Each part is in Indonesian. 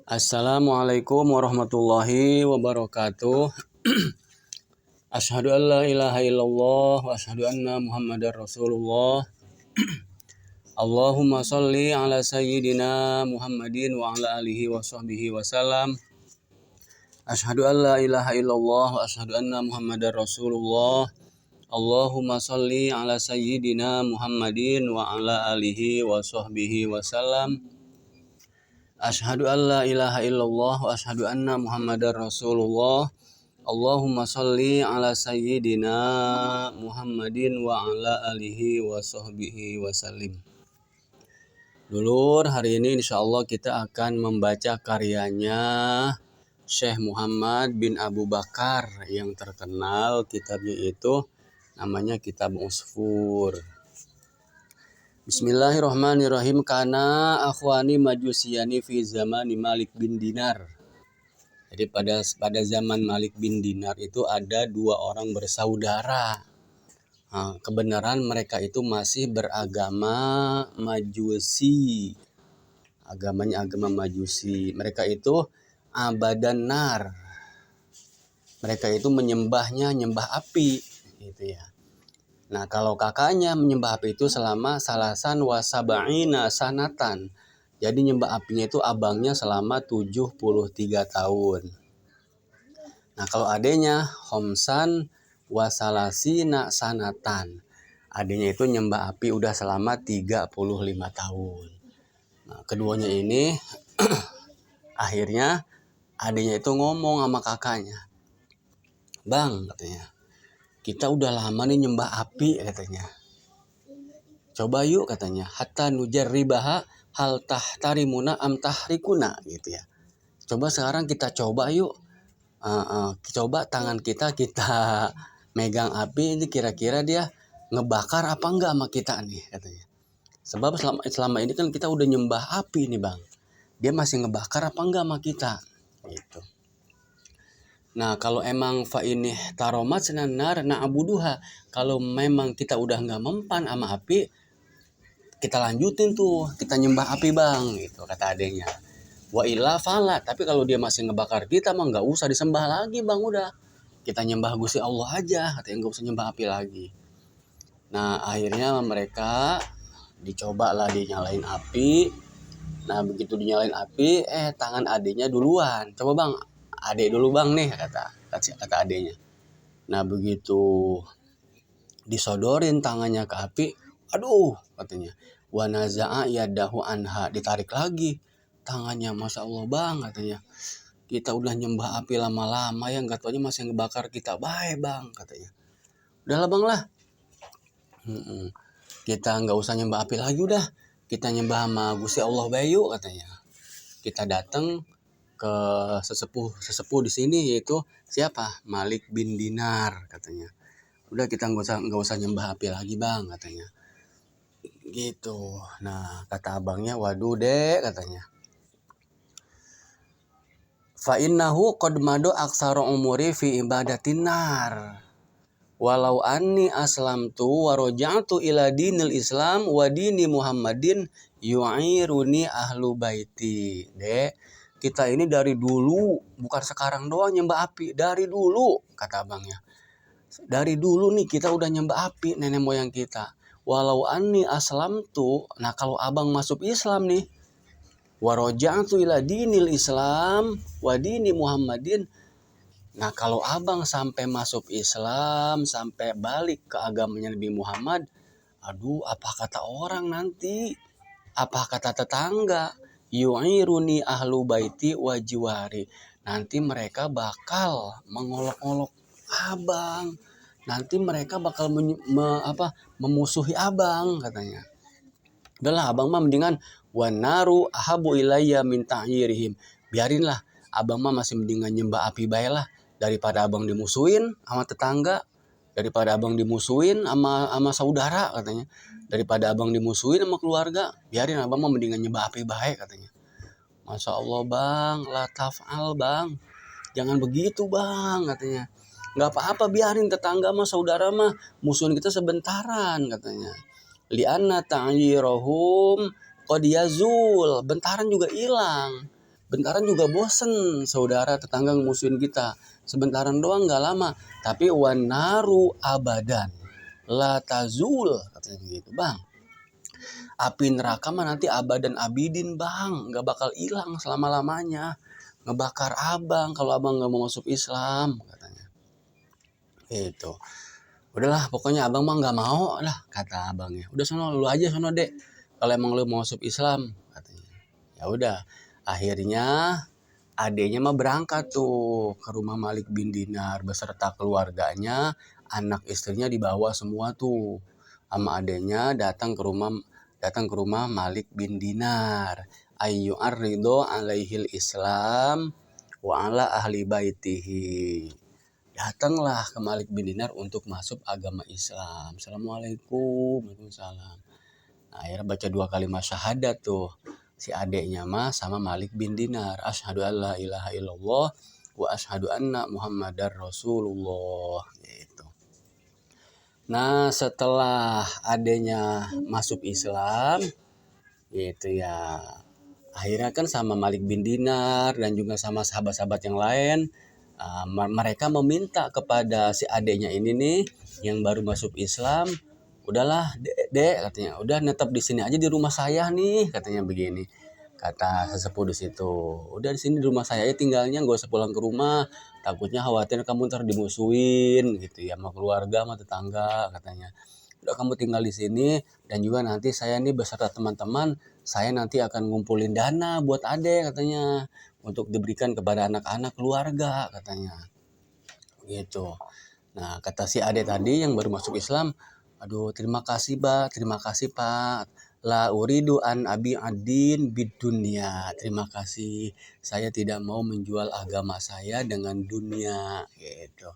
Assalamualaikum warahmatullahi wabarakatuh. Asyhadu an la ilaha illallah wa asyhadu anna Muhammadar Rasulullah. Allahumma sholli ala sayyidina Muhammadin wa ala alihi wa sahbihi wasallam. Asyhadu an la ilaha illallah wa asyhadu anna Muhammadar Rasulullah. Allahumma sholli ala sayyidina Muhammadin wa ala alihi wa sahbihi wasallam. Asyhadu an la ilaha illallah wa asyhadu anna Muhammadar Rasulullah. Allahumma sholli ala sayyidina Muhammadin wa ala alihi wa sahbihi wasallim. Dulur, hari ini insyaallah kita akan membaca karyanya Syekh Muhammad bin Abu Bakar yang terkenal. Kitabnya itu namanya Kitab Usfur. Bismillahirrahmanirrahim. Kana akhwani majusiyani fi zamani Malik bin Dinar. Jadi pada zaman Malik bin Dinar itu ada dua orang bersaudara. Kebenaran mereka itu masih beragama Majusi. Agamanya agama Majusi. Mereka itu abadan nar. Mereka itu nyembah api gitu ya. Nah, kalau kakaknya menyembah api itu selama salasan wasaba'ina sanatan. Jadi nyembah apinya itu abangnya selama 73 tahun. Nah, kalau adenya homsan wasalasina sanatan. Adenya itu nyembah api udah selama 35 tahun. Nah, keduanya ini akhirnya adenya itu ngomong sama kakaknya. Bang, katanya, kita udah lama nih nyembah api, katanya. Coba yuk, katanya, hatta nujarribaha hal tahtarimuna am tahrikuna, gitu ya. Coba sekarang kita coba yuk. Coba tangan kita megang api, ini kira-kira dia ngebakar apa enggak sama kita nih, katanya. Sebab selama ini kan kita udah nyembah api nih, Bang. Dia masih ngebakar apa enggak sama kita, gitu. Nah, kalau emang fa'ini taromat senanar na'buduha, kalau memang kita udah nggak mempan sama api, kita lanjutin tuh, kita nyembah api, Bang, gitu kata adenya. Wa illa fala, tapi kalau dia masih ngebakar kita mah nggak usah disembah lagi, Bang, udah. Kita nyembah Gusti Allah aja, katanya, nggak usah nyembah api lagi. Nah, akhirnya mereka dicoba lah dinyalain api. Nah, begitu dinyalain api, tangan adenya duluan. Coba, Bang, adek dulu, Bang, nih, kata adenya. Nah, begitu disodorin tangannya ke api, aduh, katanya, wa naza'a yadahu anha, ditarik lagi tangannya. Masya Allah, Bang, katanya, kita udah nyembah api lama-lama ya, nggak taunya masih ngebakar kita. Baik, Bang, katanya. Udahlah, Bang lah, kita nggak usah nyembah api lagi, udah kita nyembah sama Gusti Allah bayu, katanya. Kita datang ke sesepuh di sini, yaitu siapa? Malik bin Dinar, katanya. Udah kita nggak usah nyembah api lagi, Bang, katanya. Gitu. Nah, kata abangnya, waduh, Dek, katanya. Fa innahu qad madu aksara umuri fi ibadatin nar. Walau anni aslamtu wa raja'tu ila dinil Islam wa dini Muhammadin yu'iruni ahlu baiti. Dek, kita ini dari dulu, bukan sekarang doang nyembah api, dari dulu, kata abangnya. Dari dulu nih kita udah nyembah api, nenek moyang kita. Walau anni aslamtu, nah kalau abang masuk Islam nih, wa raja'tu ila dinil Islam wa dini Muhammadin. Nah, kalau abang sampai masuk Islam, sampai balik ke agamanya Nabi Muhammad, aduh, apa kata orang nanti? Apa kata tetangga? Yu'iruni ahlu baiti wa jiwari. Nanti mereka bakal mengolok-olok abang. Nanti mereka bakal memusuhi abang, katanya. Udahlah, abang mah mendingan wanaru ahabu ilayya min ta'yirihim. Biarinlah, abang mah masih mendingan nyembah api bae lah, daripada abang dimusuhin sama tetangga, daripada abang dimusuhin sama saudara, katanya, daripada abang dimusuhin sama keluarga, biarin abang mah mendingan nyembah api baik, katanya. Masya Allah, Bang, la taf'al, Bang, jangan begitu, Bang, katanya. Nggak apa-apa, biarin tetangga mah saudara mah musuhin kita sebentaran, katanya. Li'anna ta'yirahum qad yazul, bentaran juga hilang. Bentaran juga bosen, saudara tetangga ngemusuhin kita. Sebentaran doang nggak lama, tapi wanaru abadan la tazul, katanya begitu bang. Api neraka mah nanti abadan abidin bang, nggak bakal hilang selama-lamanya. Ngebakar abang kalau abang nggak mau masuk Islam, katanya. Itu. Udahlah pokoknya abang mah nggak mau lah, kata abangnya. Udah sono lu aja sono dek, kalau emang lu mau masuk Islam, katanya. Ya udah, akhirnya adeknya mah berangkat tuh ke rumah Malik bin Dinar beserta keluarganya, anak istrinya dibawa semua tuh. Sama adeknya datang ke rumah Malik bin Dinar. Ayyu arrido alaihil Islam wa ala ahli baitihi. Datanglah ke Malik bin Dinar untuk masuk agama Islam. Assalamualaikum, waalaikumsalam. Nah, akhirnya baca 2 kalimat syahadat tuh si adeknya mah sama Malik bin Dinar. Asyhadu alla ilaha illallah wa asyhadu anna Muhammadar Rasulullah gitu. Nah, setelah adeknya masuk Islam gitu ya. Akhirnya kan sama Malik bin Dinar dan juga sama sahabat-sahabat yang lain, mereka meminta kepada si adeknya ini nih yang baru masuk Islam, udahlah dek katanya, udah netap di sini aja di rumah saya nih, katanya begini. Kata sesepuh di situ, udah di sini di rumah saya aja tinggalnya, gak usah pulang ke rumah, takutnya khawatir kamu ntar dimusuhin gitu ya sama keluarga sama tetangga, katanya. Udah kamu tinggal di sini dan juga nanti saya nih beserta teman-teman, saya nanti akan ngumpulin dana buat adek, katanya, untuk diberikan kepada anak-anak keluarga, katanya. Gitu. Nah, kata si adek tadi yang baru masuk Islam, aduh terima kasih Pak. La uridu an abi adin bidunya. Terima kasih. Saya tidak mau menjual agama saya dengan dunia. Gitu.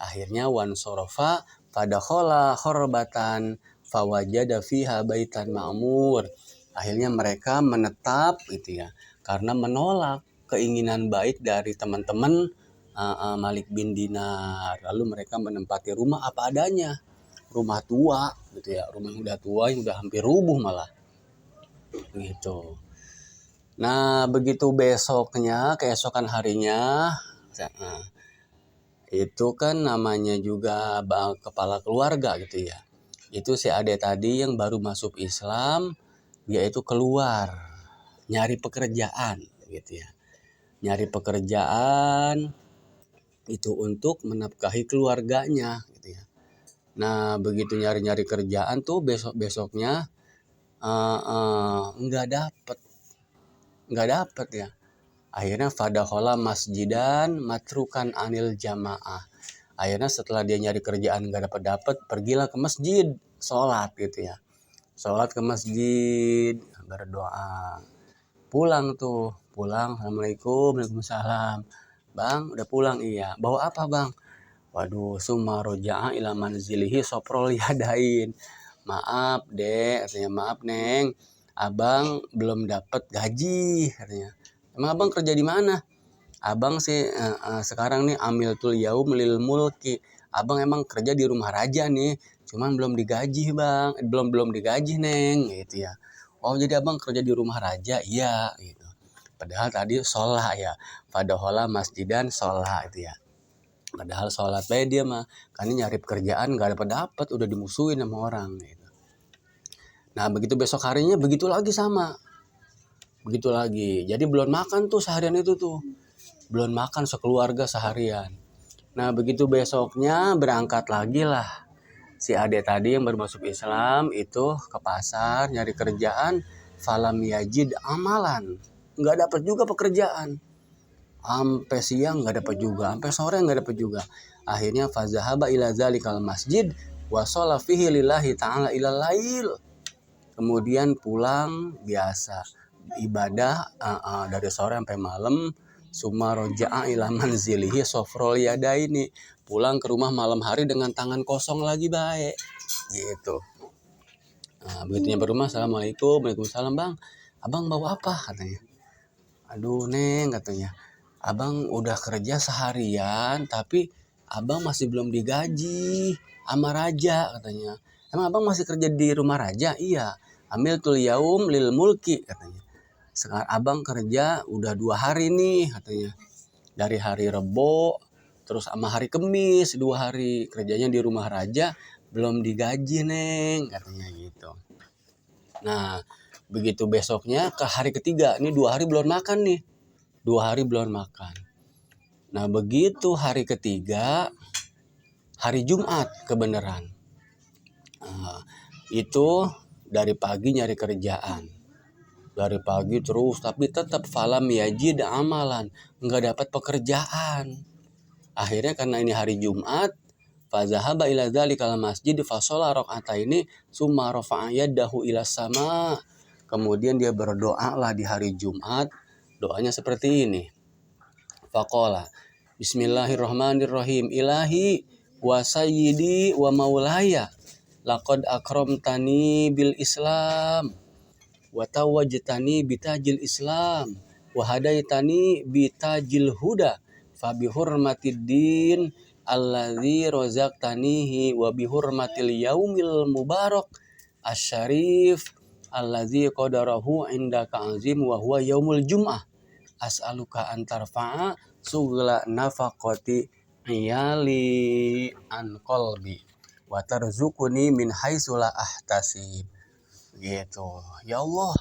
Akhirnya wan sorofa fadakhola khorbatan fawajada fiha baitan ma'mur. Akhirnya mereka menetap gitu ya. Karena menolak keinginan baik dari teman-teman Malik bin Dinar. Lalu mereka menempati rumah apa adanya. Rumah tua gitu ya, rumah yang udah tua, yang udah hampir rubuh malah gitu. Nah begitu besoknya, keesokan harinya, itu kan namanya juga kepala keluarga gitu ya, itu si ade tadi yang baru masuk Islam, dia itu keluar nyari pekerjaan gitu ya, nyari pekerjaan itu untuk menafkahi keluarganya gitu ya. Nah begitu nyari-nyari kerjaan tuh besok-besoknya nggak dapet ya. Akhirnya fadakhola masjidan matrukan anil jamaah. Akhirnya setelah dia nyari kerjaan nggak dapet, pergilah ke masjid sholat gitu ya. Sholat ke masjid, berdoa. Pulang, assalamualaikum, waalaikumsalam. Bang, udah pulang? Iya. Bawa apa bang? Waduh, summa roja'a ila manzilihi soprol yadain. Maaf dek, katanya, maaf neng, abang belum dapat gaji, katanya. Emang abang kerja di mana? Abang sih sekarang nih amiltul yaum lil mulki. Abang emang kerja di rumah raja nih, cuman belum digaji bang, belum digaji neng, gitu ya. Oh jadi abang kerja di rumah raja, iya, gitu. Padahal tadi sholat ya, fadahola masjidan sholat itu ya. Padahal sholat baik dia mah, karena nyari pekerjaan gak dapat udah dimusuhin sama orang gitu. Nah begitu besok harinya begitu lagi sama, begitu lagi. Jadi belum makan tuh seharian itu tuh, belum makan sekeluarga seharian. Nah begitu besoknya berangkat lagi lah si ade tadi yang baru masuk Islam itu ke pasar nyari kerjaan, falam yajid amalan, nggak dapat juga pekerjaan. Sampai siang nggak dapat juga, sampai sore nggak dapat juga. Akhirnya fazahaba ila zalikal masjid wa sholla fihi lillahi ta'ala ilal lail. Kemudian pulang biasa ibadah dari sore sampai malam. Summa roja'a ila manzilihi sofrol yadaini. Pulang ke rumah malam hari dengan tangan kosong lagi baik gitu. Nah, begitu nyampe rumah, assalamualaikum, waalaikumsalam bang. Abang bawa apa, katanya. Aduh neng, katanya, abang udah kerja seharian tapi abang masih belum digaji sama raja, katanya. Emang abang masih kerja di rumah raja? Iya. Amiltul yaum lil mulki, katanya. sekarang abang kerja udah 2 hari nih katanya. Dari hari Rebo terus sama hari Kemis 2 hari kerjanya di rumah raja belum digaji neng katanya gitu. Nah begitu besoknya ke hari ketiga ini 2 hari belum makan nih. 2 hari belum makan. Nah begitu hari ketiga hari Jumat kebenaran. Nah, itu dari pagi nyari kerjaan. Dari pagi terus tapi tetap falam yajid amalan, nggak dapat pekerjaan. Akhirnya karena ini hari Jumat, fazahaba ila dzalikal masjid fa shalla raka'ataini summa rafa'a yadahu ila sama. Kemudian dia berdoa lah di hari Jumat. Doanya seperti ini. Faqala Bismillahirrahmanirrahim. Ilahi wa sayyidi wa maulaya laqad akramtani bil Islam wa tawajjatani bitajil Islam wa hadaitani bitajil huda fa bi hurmatid din allazi razaqtanihi wa bi hurmatil yaumil mubarak asyarif allazi qadarahu indaka azim wa huwa yaumul jum'ah as'aluka an tarfa'a sugla nafaqati iyali an qalbi wa tarzuquni min haitsu la ahtasib. Gitu. Ya Allah,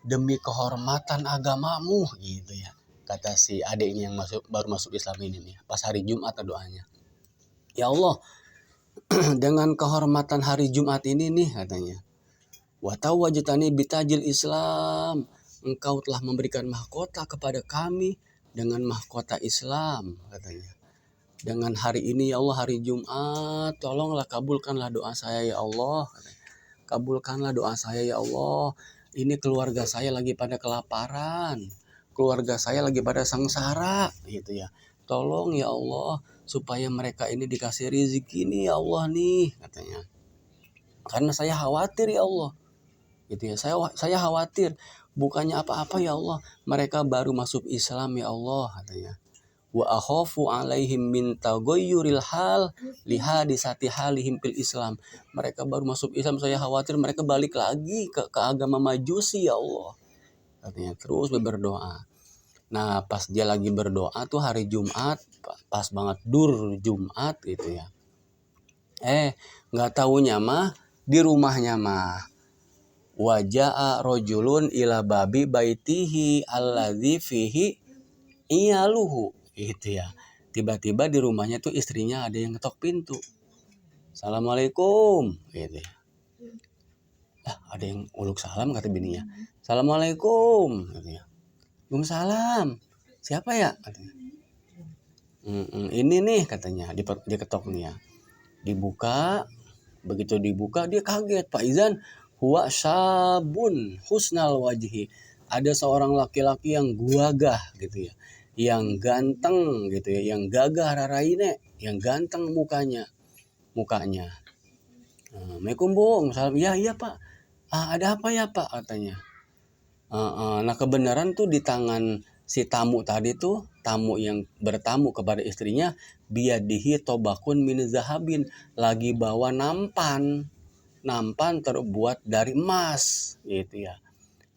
demi kehormatan agamamu gitu ya. Kata si adik ini yang baru masuk Islam ini nih, pas hari Jumat doanya. Ya Allah, dengan kehormatan hari Jumat ini nih katanya. Wa tawajjatani bitajil Islam. Engkau telah memberikan mahkota kepada kami dengan mahkota Islam katanya. Dengan hari ini ya Allah hari Jumat, tolonglah kabulkanlah doa saya ya Allah katanya. Kabulkanlah doa saya ya Allah. Ini keluarga saya lagi pada kelaparan. Keluarga saya lagi pada sengsara gitu ya. Tolong ya Allah supaya mereka ini dikasih rezeki nih ya Allah nih katanya. Karena saya khawatir ya Allah. Gitu ya. Saya khawatir bukannya apa-apa ya Allah. Mereka baru masuk Islam ya Allah katanya. Wa akhafu alaihim min taghayyuril hal lihadisati halihim fil Islam. Mereka baru masuk Islam, saya khawatir mereka balik lagi ke agama Majusi ya Allah. Katanya terus berdoa. Nah, pas dia lagi berdoa tuh hari Jumat, pas banget dur Jumat gitu ya. Enggak taunya mah di rumahnya mah waja'a rajulun ila babi baitihi alladzi fihi iyaluhu. Gitu ya. Tiba-tiba di rumahnya tuh istrinya ada yang ngetok pintu. Assalamualaikum gitu ya. Ada yang uluk salam kata bininya. Assalamualaikum gitu ya. Waalaikumsalam. Siapa ya katanya. Ini nih katanya dia ketok nih ya. Dibuka, begitu dibuka dia kaget Pak Izan. Huwa syabun husnal wajhi. Ada seorang laki-laki yang guagah gitu ya. Yang ganteng gitu ya, yang gagah raraine, yang ganteng mukanya. Assalamualaikum Bu, misalnya iya Pak. Ada apa ya Pak katanya. Nah kebenaran tuh di tangan si tamu tadi tuh, tamu yang bertamu kepada istrinya, biyadihi tobakun min zahabin, lagi bawa nampan terbuat dari emas gitu ya.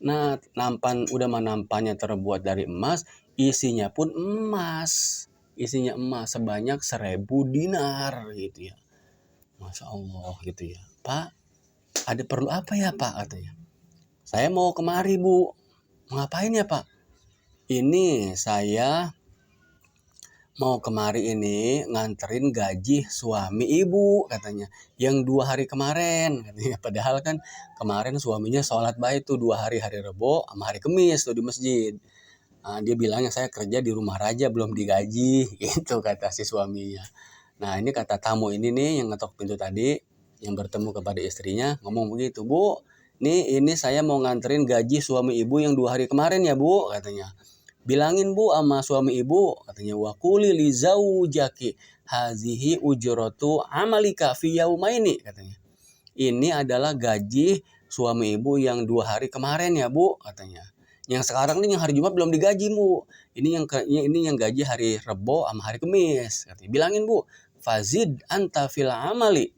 Nah nampannya terbuat dari emas. Isinya pun emas sebanyak 1.000 dinar gitu ya. Masya Allah gitu ya. Pak, ada perlu apa ya Pak katanya. Saya mau kemari Bu. Ngapain ya Pak? Ini saya mau kemari ini nganterin gaji suami ibu katanya. Yang 2 hari kemarin katanya. Padahal kan kemarin suaminya sholat baik tuh 2 hari, hari Rebo sama hari Kemis tuh di masjid. Dia bilangnya saya kerja di rumah raja belum digaji gitu kata si suaminya. Nah ini kata tamu ini nih yang ngetok pintu tadi yang bertemu kepada istrinya ngomong begitu. Bu, ini saya mau nganterin gaji suami ibu yang 2 hari kemarin ya Bu katanya. Bilangin Bu sama suami ibu katanya waquli li zaujaki hazihi ujratu amalika fi yaumaini katanya. Ini adalah gaji suami ibu yang 2 hari kemarin ya Bu katanya. Yang sekarang nih yang hari Jumat belum digaji Bu. Ini yang gaji hari Rebo sama hari Kemis. Katanya, bilangin Bu, fazid anta fil amali.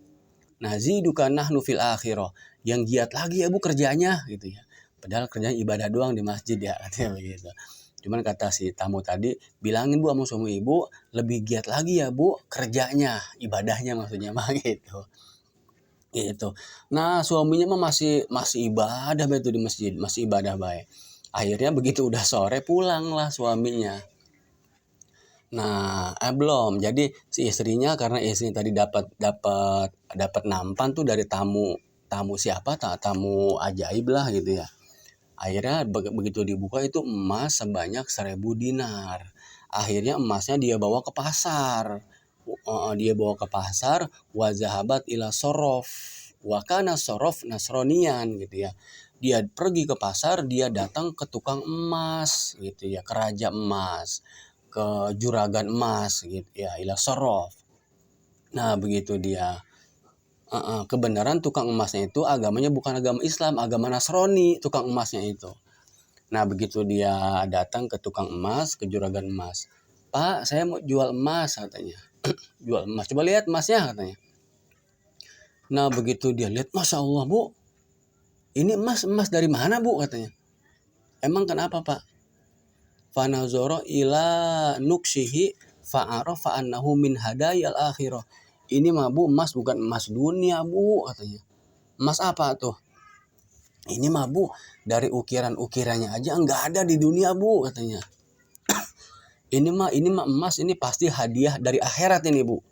Naziduka nahnu fil akhirah. Yang giat lagi ya Bu kerjanya gitu ya. Padahal kerjanya ibadah doang di masjid ya, katanya begitu. Cuman kata si tamu tadi, bilangin Bu sama suami ibu lebih giat lagi ya Bu kerjanya, ibadahnya maksudnya mah gitu. Gitu. Nah suaminya mah masih ibadah bae tuh di masjid, masih ibadah bae. Akhirnya begitu udah sore pulang lah suaminya. Nah, belum. Jadi si istrinya karena istrinya tadi dapat dapat dapat nampan tuh dari tamu tamu siapa tamu ajaib lah gitu ya. Akhirnya begitu dibuka itu emas sebanyak 1.000 dinar. Akhirnya emasnya dia bawa ke pasar. Dia bawa ke pasar wa zahabat ila sorof. Wa kana sorof nasronian gitu ya. Dia pergi ke pasar, dia datang ke tukang emas gitu ya, ke raja emas, ke juragan emas gitu ya, ila sorof. Nah, begitu dia kebenaran tukang emasnya itu agamanya bukan agama Islam, agama Nasrani tukang emasnya itu. Nah, begitu dia datang ke tukang emas, ke juragan emas. Pak, saya mau jual emas katanya. Jual emas, coba lihat emasnya katanya. Nah, begitu dia lihat, Masya Allah Bu, ini emas dari mana Bu katanya. Emang kenapa Pak? Fanazoro ila nuksihi fa'arafa annahu min hadayal akhirah. Ini mah Bu emas bukan emas dunia Bu katanya. Emas apa tuh? Ini mah Bu dari ukirannya aja nggak ada di dunia Bu katanya. Ini mah emas ini pasti hadiah dari akhirat ini Bu.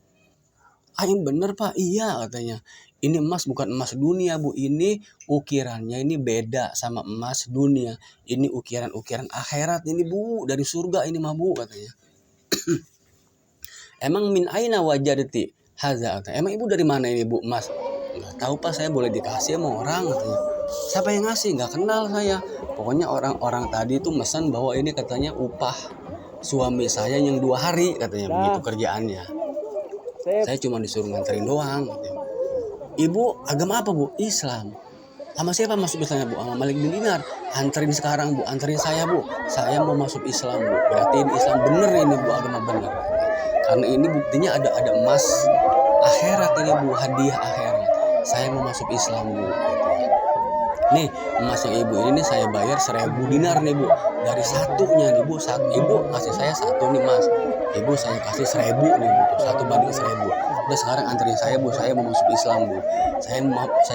Yang bener Pak, iya katanya. Ini emas bukan emas dunia Bu, ini ukirannya ini beda sama emas dunia. Ini ukiran akhirat ini Bu, dari surga ini mah Bu katanya. Emang min aina wajadti haza katanya. Emang ibu dari mana ini Bu emas? Nggak tahu Pak, saya boleh dikasih sama orang katanya. Siapa yang ngasih? Nggak kenal saya. Pokoknya orang-orang tadi itu pesan bahwa ini katanya upah suami saya yang 2 hari katanya begitu kerjaannya. Saya cuma disuruh nganterin doang katanya. Ibu agama apa Bu? Islam. Sama siapa masuk Islamnya Bu? Sama Malik bin Dinar. Anterin sekarang Bu, anterin saya Bu. Saya mau masuk Islam Bu. Berarti ini Islam bener ini Bu, agama bener. Karena ini buktinya ada emas akhirat ini Bu, hadiah akhirat. Saya mau masuk Islam Bu. Nih emasnya ibu ini nih saya bayar 1.000 dinar nih Bu. Dari satunya nih Bu, ibu kasih saya satu nih Mas. Ibu saya kasih 1.000 nih Bu, 1/1.000. Udah sekarang anterin saya Bu, saya mau masuk Islam Bu. Saya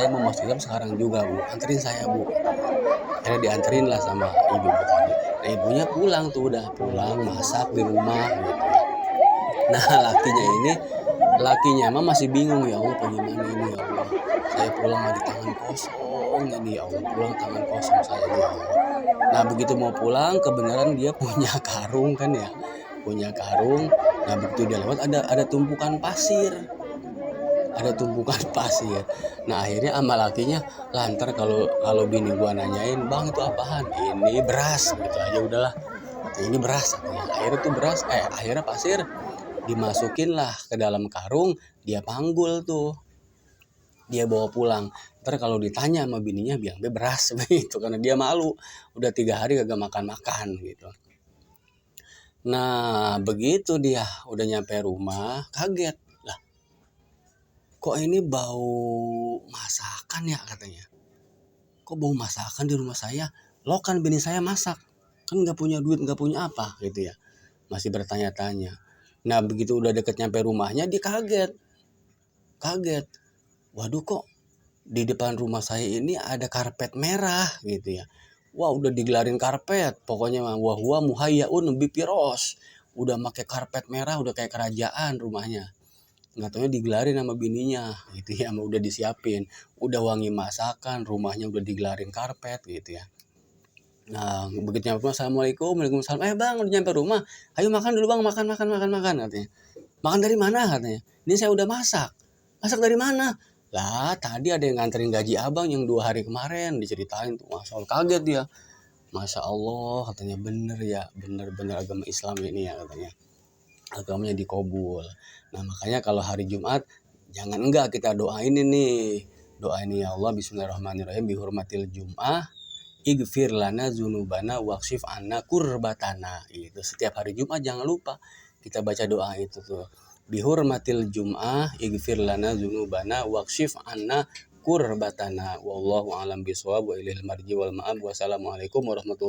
mau masuk Islam sekarang juga Bu, anterin saya Bu. Akhirnya dianterin lah sama ibu tadi. Nah ibunya pulang tuh, udah pulang masak di rumah gitu. Nah lakinya mah masih bingung, ya Allah bagaimana ini ya Allah. Saya pulang di tangan kosong ini ya Allah, pulang tangan kosong saya ini ya Allah. Nah begitu mau pulang kebenaran dia punya karung kan ya, punya karung. Nah begitu dia lewat ada tumpukan pasir. Ada tumpukan pasir. Nah akhirnya sama lakinya lantar kalau bini gua nanyain, "Bang itu apaan?" "Ini beras." Gitu aja udahlah. Ini beras. Akhirnya tuh beras akhirnya pasir dimasukin lah ke dalam karung, dia panggul tuh. Dia bawa pulang. Ntar kalau ditanya sama bininya bilang beras begitu karena dia malu. Udah 3 hari kagak makan gitu. Nah, begitu dia udah nyampe rumah, kaget. Lah, kok ini bau masakan ya katanya. Kok bau masakan di rumah saya? Loh kan bini saya masak. Kan gak punya duit, gak punya apa gitu ya. Masih bertanya-tanya. Nah begitu udah deket nyampe rumahnya dia kaget. Waduh kok di depan rumah saya ini ada karpet merah gitu ya. Wah udah digelarin karpet. Pokoknya wah muhayyaun bipiros. Udah pakai karpet merah udah kayak kerajaan rumahnya. Nggak taunya digelarin sama bininya gitu ya. Udah disiapin. Udah wangi masakan. Rumahnya udah digelarin karpet gitu ya. Nah begitu nyampe rumah, Assalamualaikum, Waalaikumsalam. Bang udah nyampe rumah, ayo makan dulu Bang, makan katanya. Makan dari mana katanya? Ini saya udah masak dari mana? Lah tadi ada yang nganterin gaji abang yang 2 hari kemarin, diceritain tuh. Masya Allah kaget dia. Masya Allah katanya, bener ya, bener agama Islam ini ya katanya. Agamanya dikobul. Nah makanya kalau hari Jumat jangan enggak kita doain ini. Doain ya Allah bismillahirrahmanirrahim bihurmatil Jum'ah Ighfir lana dzunubana waqshif anna kurbatana. Itu setiap hari Jumat jangan lupa kita baca doa itu tuh. Bihurmatil Jum'ah Ighfir lana dzunubana waqshif anna kurbatana wallahu alam bisawab wa ilaihil marji wal ma'ab. Wassalamualaikum warahmatullahi